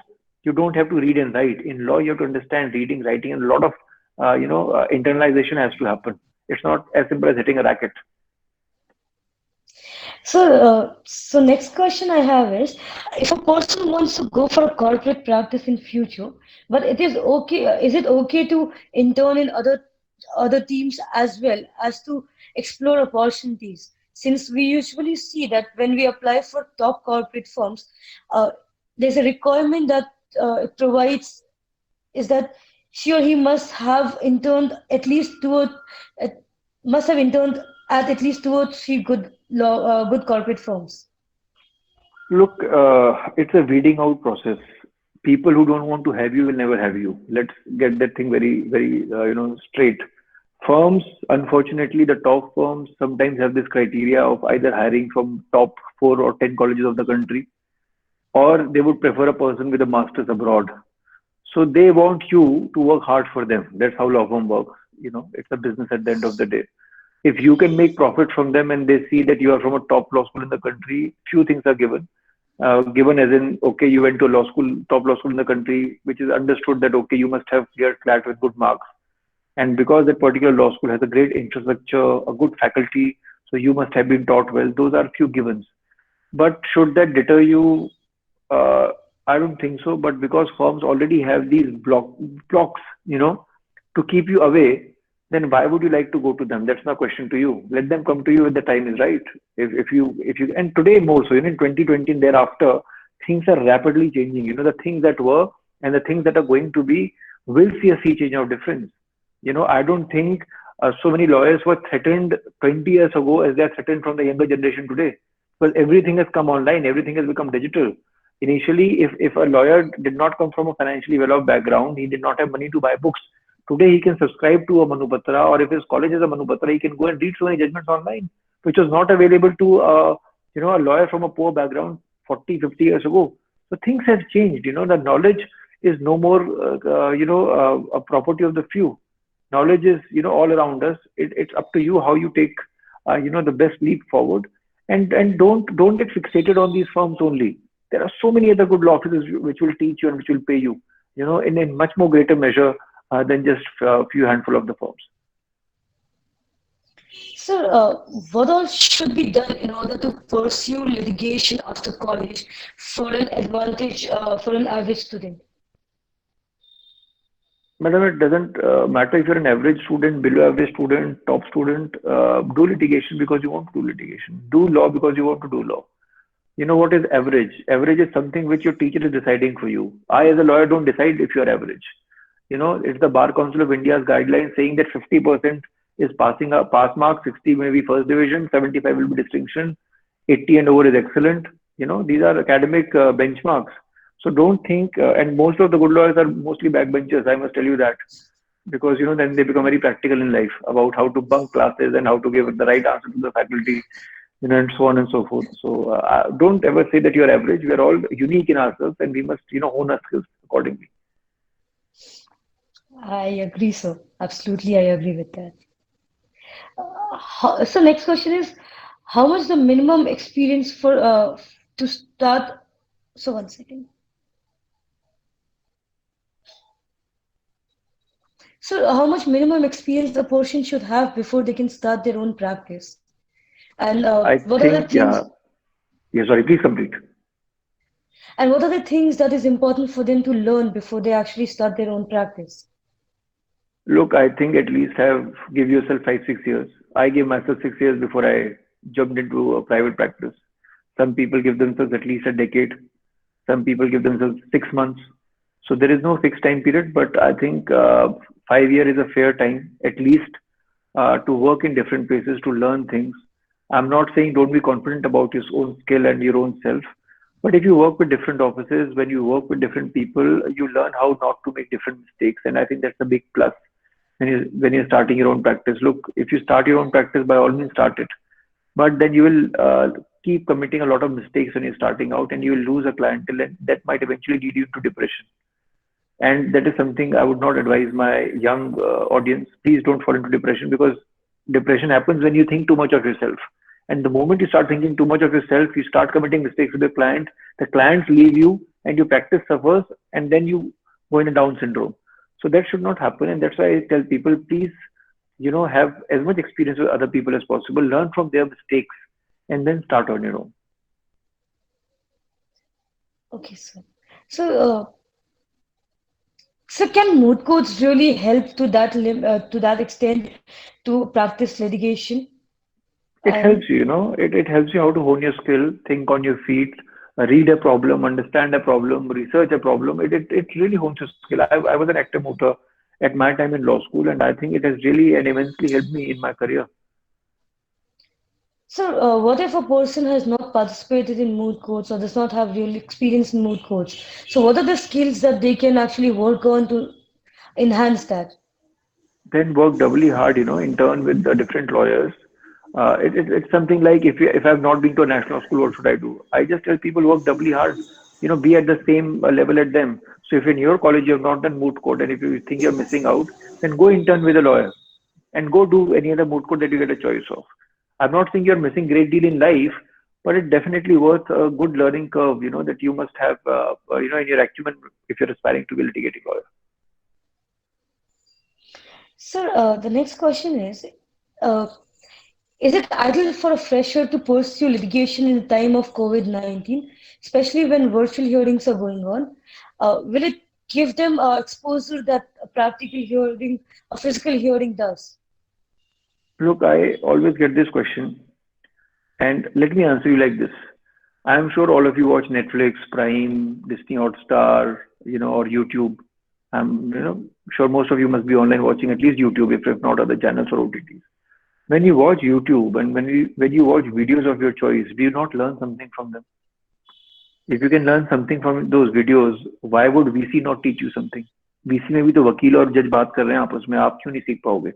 you don't have to read and write. In law, you have to understand reading, writing, and a lot of, internalization has to happen. It's not as simple as hitting a racket. So next question I have is, if a person wants to go for a corporate practice in future, but is it okay to intern in other teams as well as to explore opportunities? Since we usually see that when we apply for top corporate firms, uh, there's a requirement that it provides is that she or he uh, must have interned at least 2 or 3 good corporate firms. Look, it's a weeding out process. People who don't want to have you will never have you. Let's get that thing very, very, straight. Firms, unfortunately, the top firms sometimes have this criteria of either hiring from top 4 or 10 colleges of the country, or they would prefer a person with a master's abroad. So they want you to work hard for them. That's how law firm works. It's a business at the end of the day. If you can make profit from them and they see that you are from a top law school in the country, few things are given. Given as in, okay, you went to a law school, top law school in the country, which is understood that, okay, you must have cleared CLAT with good marks. And because that particular law school has a great infrastructure, a good faculty, so you must have been taught well. Those are few givens. But should that deter you? Uh, I don't think so. But because firms already have these blocks, to keep you away, then why would you like to go to them? That's my question to you. Let them come to you when the time is right. If you and today more so, in 2020 and thereafter, things are rapidly changing. The things that were and the things that are going to be will see a sea change of difference. I don't think so many lawyers were threatened 20 years ago as they are threatened from the younger generation today. Because everything has come online, everything has become digital. Initially, if a lawyer did not come from a financially well off background, he did not have money to buy books. Today, he can subscribe to a Manupatra, or if his college has a Manupatra, he can go and read so many judgments online, which was not available to a lawyer from a poor background 40, 50 years ago. So things have changed. The knowledge is no more, a property of the few. Knowledge is, all around us. It's up to you how you take, the best leap forward, and don't get fixated on these firms only. There are so many other good law offices which will teach you and which will pay you, in a much more greater measure than just a few handful of the firms. So, what all should be done in order to pursue litigation after college for an advantage for an average student? Madam, it doesn't matter if you're an average student, below average student, top student. Do litigation because you want to do litigation. Do law because you want to do law. What is average? Average is something which your teacher is deciding for you. I, as a lawyer, don't decide if you're average. It's the Bar Council of India's guideline saying that 50% is passing a pass mark, 60 may be first division, 75 will be distinction, 80 and over is excellent. These are academic benchmarks. So don't think, and most of the good lawyers are mostly backbenchers. I must tell you that because then they become very practical in life about how to bunk classes and how to give the right answer to the faculty, and so on and so forth. So don't ever say that you're average. We are all unique in ourselves, and we must hone our skills accordingly. I agree, sir. Absolutely, I agree with that. So next question is, how much the minimum experience for to start? So one second. So how much minimum experience a person should have before they can start their own practice? And I what are the think, yeah, things yeah, sorry, please complete. and what are the things that is important for them to learn before they actually start their own practice? Look, I think at least give yourself 5, 6 years. I gave myself 6 years before I jumped into a private practice. Some people give themselves at least a decade. Some people give themselves 6 months. So there is no fixed time period, but I think 5 years is a fair time at least to work in different places to learn things. I'm not saying don't be confident about your own skill and your own self, but if you work with different offices, when you work with different people, you learn how not to make different mistakes, and I think that's a big plus when you're starting your own practice. Look, if you start your own practice, by all means start it, but then you will keep committing a lot of mistakes when you're starting out, and you will lose a clientele, and that might eventually lead you into depression. And that is something I would not advise my young audience. Please don't fall into depression, because depression happens when you think too much of yourself. And the moment you start thinking too much of yourself, you start committing mistakes with the clients leave you, and your practice suffers, and then you go in a down syndrome. So that should not happen. And that's why I tell people, please, have as much experience with other people as possible, learn from their mistakes, and then start on your own. Okay, sir. So, so can mood courts really help to to that extent to practice litigation? It And helps you, it helps you how to hone your skill, think on your feet, read a problem, understand a problem, research a problem. It really hones your skill. I was an active motor at my time in law school, and I think it has really and immensely helped me in my career. so, what if a person has not participated in mood courts or does not have real experience in mood courts? So, what are the skills that they can actually work on to enhance that? Then work doubly hard, intern with the different lawyers. It's something like, if I've not been to a national school, what should I do? I just tell people work doubly hard, be at the same level at them. So if in your college you have not done moot court, and if you think you're missing out, then go intern with a lawyer and go do any other moot court that you get a choice of. I'm not saying you're missing great deal in life, but it's definitely worth a good learning curve, that you must have, in your acumen if you're aspiring to be a litigating lawyer. Sir, the next question uh, is it ideal for a fresher to pursue litigation in the time of COVID-19, especially when virtual hearings are going on? Will it give them exposure that a practical hearing, a physical hearing does? Look, I always get this question, and let me answer you like this. I'm sure all of you watch Netflix, Prime, Disney Hotstar, or YouTube. I'm, sure most of you must be online watching at least YouTube, if not other channels or OTTs. When you watch YouTube and when you watch videos of your choice, do you not learn something from them? If you can learn something from those videos, why would VC not teach you something? VC में भी तो वकील और जज बात कर रहे हैं आपस में, आप क्यों नहीं सीख पाओगे?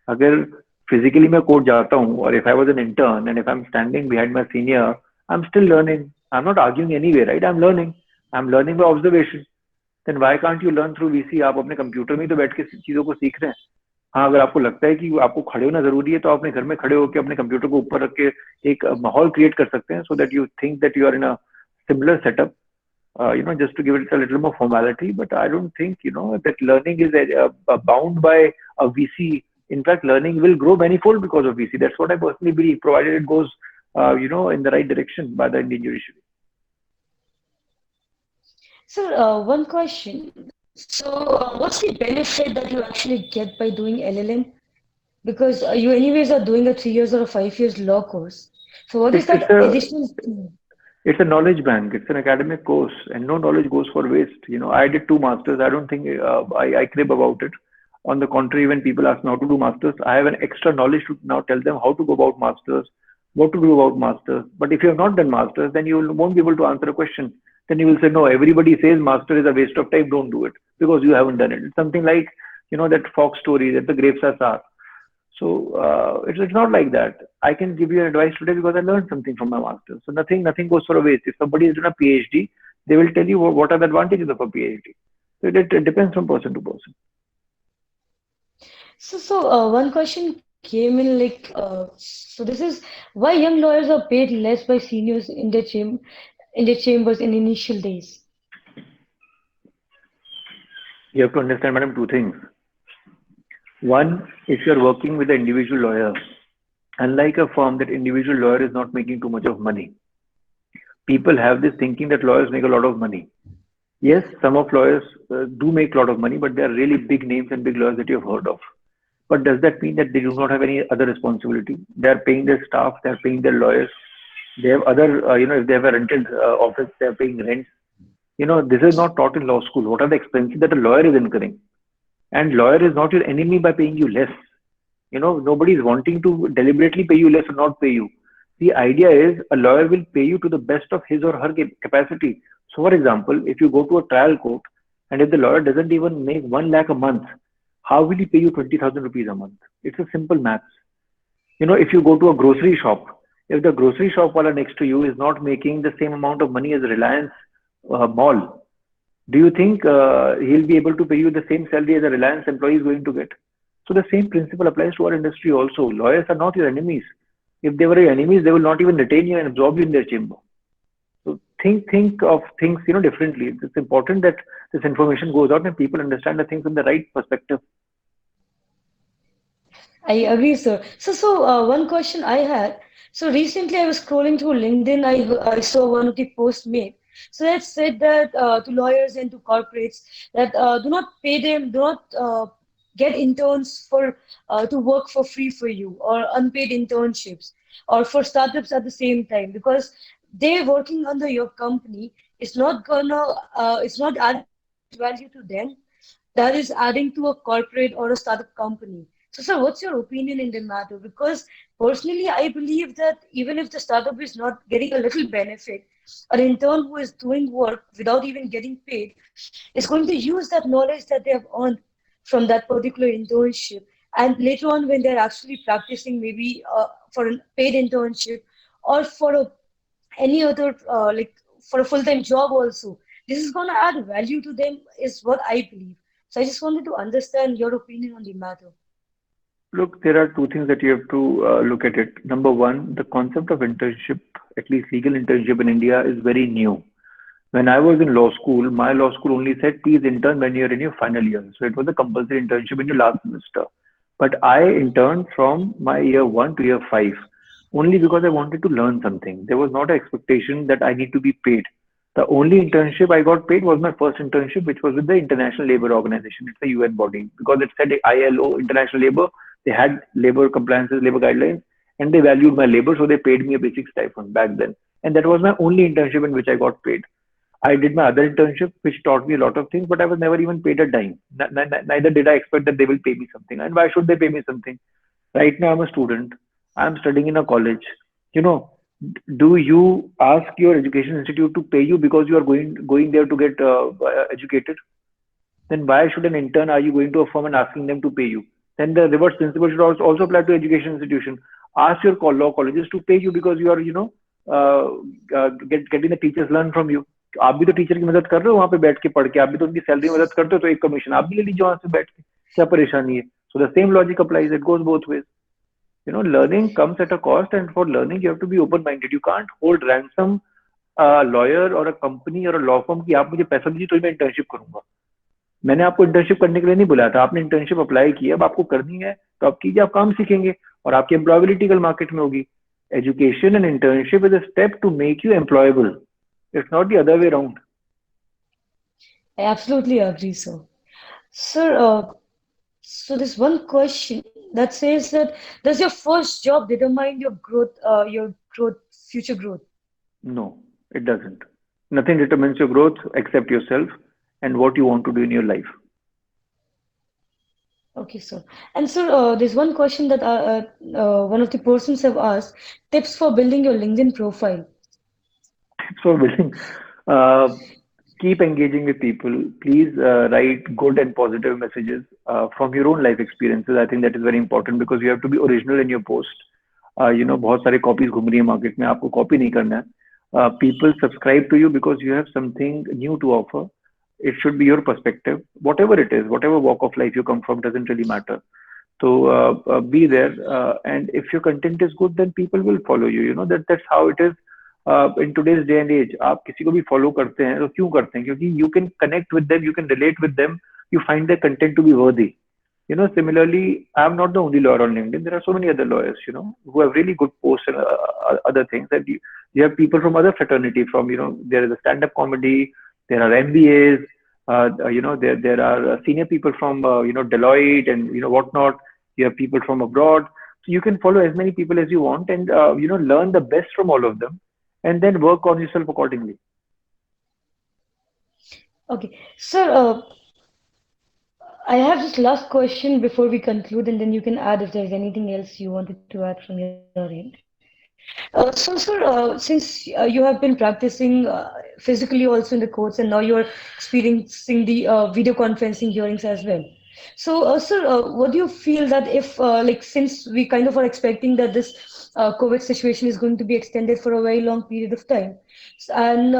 अगर physically मैं कोर्ट जाता हूँ, or if I was an intern and if I'm standing behind my senior, I'm still learning. I'm not arguing anyway, right? I'm learning. I'm learning by observation. Then why can't you learn through VC? आप अपने computer में ही तो बैठ के चीजों को सीख रहे हैं. हाँ, अगर आपको लगता है कि आपको खड़े होना जरूरी है, तो आप अपने घर में खड़े होकर अपने कंप्यूटर को ऊपर रख के एक माहौल क्रिएट कर सकते हैं, so that you think that you are in a similar setup, just to give it a little more formality. But I don't think, that learning is bound by a VC. In fact, learning will grow manifold because of VC. That's what I personally believe, provided it goes, in the right direction by the Indian judiciary. So, one question. So, what's the benefit that you actually get by doing LLM? Because you anyways are doing a 3 years or a 5 years law course. So, what is It's it's that a additional? It's a knowledge bank. It's an academic course, and no knowledge goes for waste. I did two masters. I don't think I crib about it. On the contrary, when people ask me how to do masters, I have an extra knowledge to now tell them how to go about masters, what to do about masters. But if you have not done masters, then you won't be able to answer a question. Then you will say, no, everybody says master is a waste of time. Don't do it because you haven't done it. It's something like, that fox story that the grapes are sour. So it's not like that. I can give you advice today because I learned something from my master. So nothing goes for a waste. If somebody has done a PhD, they will tell you what are the advantages of a PhD. So it depends from person to person. So, one question came in so this is why young lawyers are paid less by seniors in their chambers in initial days. You have to understand, madam, two things. One, if you are working with an individual lawyer, Unlike a firm, that individual lawyer is not making too much of money. People have this thinking that lawyers make a lot of money. Yes, some of lawyers do make a lot of money, but they are really big names and big lawyers that you have heard of. But does that mean that they do not have any other responsibility? They are paying their staff, they are paying their lawyers, they have other, if they have a rented office, they are paying rent. This is not taught in law school. What are the expenses that a lawyer is incurring? And lawyer is not your enemy by paying you less. Nobody is wanting to deliberately pay you less or not pay you. The idea is a lawyer will pay you to the best of his or her capacity. So, for example, if you go to a trial court and if the lawyer doesn't even make 1 lakh a month, how will he pay you 20,000 rupees a month? It's a simple maths. If you go to a grocery shop, if the grocery shop wala next to you is not making the same amount of money as Reliance Mall, do you think he'll be able to pay you the same salary as a Reliance employee is going to get? So the same principle applies to our industry also. Lawyers are not your enemies. If they were your enemies, they will not even retain you and absorb you in their chamber. So think of things differently. It's important that this information goes out and people understand the things from the right perspective. I agree, sir. So one question I had. So recently I was scrolling through LinkedIn. I saw one of the posts made. So that said that to lawyers and to corporates that do not pay them, do not get interns for to work for free for you or unpaid internships or for startups at the same time because they working under your company is not gonna it's not adding value to them that is adding to a corporate or a startup company. So, sir, what's your opinion in the matter? Because personally, I believe that even if the startup is not getting a little benefit, an intern who is doing work without even getting paid is going to use that knowledge that they have earned from that particular internship. And later on, when they're actually practicing, maybe for a paid internship or for any other, like for a full-time job also, this is going to add value to them, is what I believe. So I just wanted to understand your opinion on the matter. Look, there are two things that you have to look at it. Number one, the concept of internship, at least legal internship in India, is very new. When I was in law school, my law school only said, please intern when you're in your final year. So it was a compulsory internship in your last semester. But I interned from my year 1 to year 5 only because I wanted to learn something. There was not an expectation that I need to be paid. The only internship I got paid was my first internship, which was with the International Labour Organization. It's a UN body because it said ILO, International Labour. They had labor compliances, labor guidelines, and they valued my labor, so they paid me a basic stipend back then. And that was my only internship in which I got paid. I did my other internship, which taught me a lot of things, but I was never even paid a dime. Neither did I expect that they will pay me something. And why should they pay me something? Right now, I'm a student. I'm studying in a college. You know, do you ask your education institute to pay you because you are going there to get educated? Then why should an intern are you going to a firm and asking them to pay you? Then the reverse principle should also apply to education institution. Ask your law colleges to pay you because you are, getting the teachers learn from you. आप भी तो teacher की मदद कर रहे हो वहां पे बैठ के पढ़ के आप भी तो उनकी सैलरी मदद करते हो तो एक कमीशन आप भी ले लीजिए वहां से बैठ के क्या परेशानी है so the same logic applies it goes both ways learning comes at a cost and for learning you have to be open minded you can't hold ransom a lawyer or a company or a law firm कि आप मुझे पैसा दीजिए तो मैं internship करूंगा मैंने आपको इंटर्नशिप करने के लिए नहीं बुलाया था आपने इंटर्नशिप अप्लाई किया अब आपको करनी है तो आप कीजिए आप काम सीखेंगे और आपकी एम्प्लॉयबिलिटी कल मार्केट में होगी education and internship is a step to make you employable. It's not the other way around. I absolutely agree, sir. Sir, so there's one question that says that does your first job determine your growth, future growth? No, it doesn't. Nothing determines your growth except yourself and what you want to do in your life. Okay, sir. And sir, there's one question that one of the persons have asked: tips for building your LinkedIn profile. So, keep engaging with people. Please write good and positive messages from your own life experiences. I think that is very important because you have to be original in your post. बहुत सारे copies घूम रही है market में आपको copy नहीं करना है. People subscribe to you because you have something new to offer. It should be your perspective, whatever it is, whatever walk of life you come from, doesn't really matter. So be there, and if your content is good, then people will follow you. That's how it is in today's day and age. आप किसी को भी follow करते हैं तो क्यों करते हैं? क्योंकि you can connect with them, you can relate with them, you find their content to be worthy. Similarly, I'm not the only lawyer on LinkedIn. There are so many other lawyers, who have really good posts and other things. And you have people from other fraternity. There is a stand-up comedy. There are MBAs. There are senior people from Deloitte and whatnot. You have people from abroad. So you can follow as many people as you want, and learn the best from all of them, and then work on yourself accordingly. Okay, sir. I have this last question before we conclude, and then you can add if there's anything else you wanted to add from your end. So, sir, since you have been practicing physically also in the courts, and now you're experiencing the video conferencing hearings as well. So, sir, what do you feel that if, like, since we kind of are expecting that this COVID situation is going to be extended for a very long period of time, and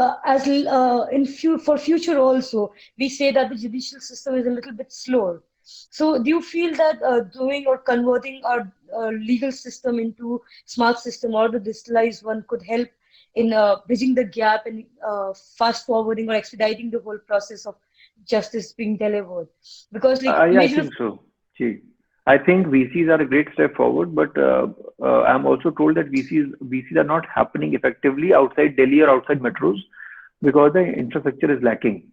for future also, we say that the judicial system is a little bit slower. So, do you feel that doing or converting our legal system into smart system or the digitalized one could help in bridging the gap and fast forwarding or expediting the whole process of justice being delivered? Because like Yeah, I major think so. See, I think VCs are a great step forward, but I'm also told that VCs are not happening effectively outside Delhi or outside metros because the infrastructure is lacking.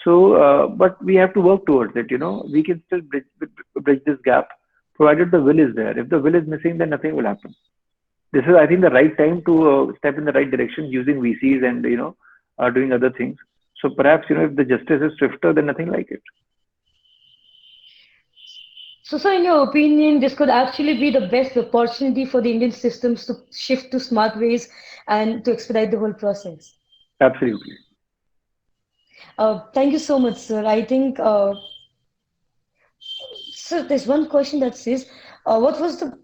So, but we have to work towards it. We can still bridge this gap, provided the will is there. If the will is missing, then nothing will happen. This is, I think, the right time to step in the right direction using VCs and doing other things. So perhaps if the justice is swifter, then nothing like it. So, sir, in your opinion, this could actually be the best opportunity for the Indian systems to shift to smart ways and to expedite the whole process. Absolutely. Thank you so much, sir. I think, sir, there's one question that says, uh, what was the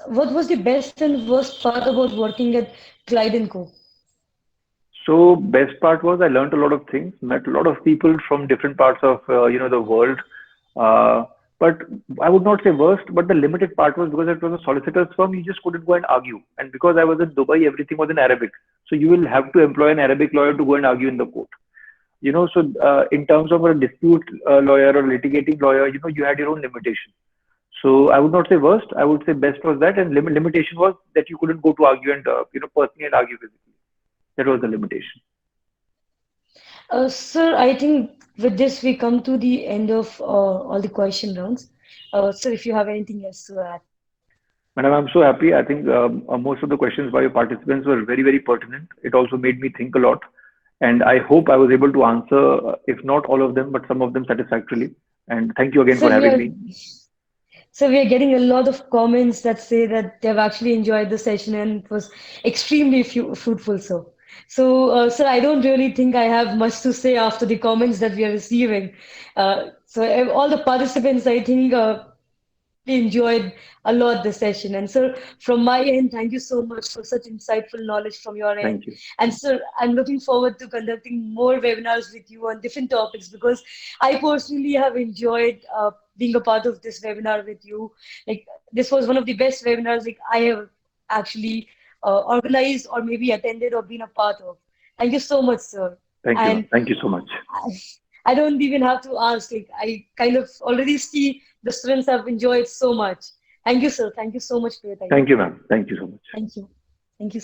what was the best and worst part about working at Clyde & Co? So best part was I learned a lot of things, met a lot of people from different parts of the world. Uh, but I would not say worst, but the limited part was because it was a solicitor's firm, you just couldn't go and argue. And because I was in Dubai, everything was in Arabic. So you will have to employ an Arabic lawyer to go and argue in the court. So in terms of a dispute lawyer or litigating lawyer, you had your own limitation. So I would not say worst. I would say best was that, and limitation was that you couldn't go to argue and personally and argue physically. That was the limitation. Sir, I think with this we come to the end of all the question rounds. Sir, if you have anything else to add. Madam, I'm so happy. I think most of the questions by your participants were very, very pertinent. It also made me think a lot. And I hope I was able to answer, if not all of them, but some of them satisfactorily. And thank you again for So we having are me. so we are getting a lot of comments that say that they've actually enjoyed the session and it was extremely fruitful. Sir, I don't really think I have much to say after the comments that we are receiving. All the participants, I think, enjoyed a lot the session. And sir, from my end, thank you so much for such insightful knowledge from your end. Thank you. And sir, I'm looking forward to conducting more webinars with you on different topics because I personally have enjoyed being a part of this webinar with you. Like this was one of the best webinars like I have actually organized or maybe attended or been a part of. Thank you so much, sir. Thank you. And Thank you so much. I don't even have to ask. Like I kind of already see the students have enjoyed so much. Thank you, sir. Thank you so much for your time. Thank you, ma'am. Thank you so much. Thank you. Thank you.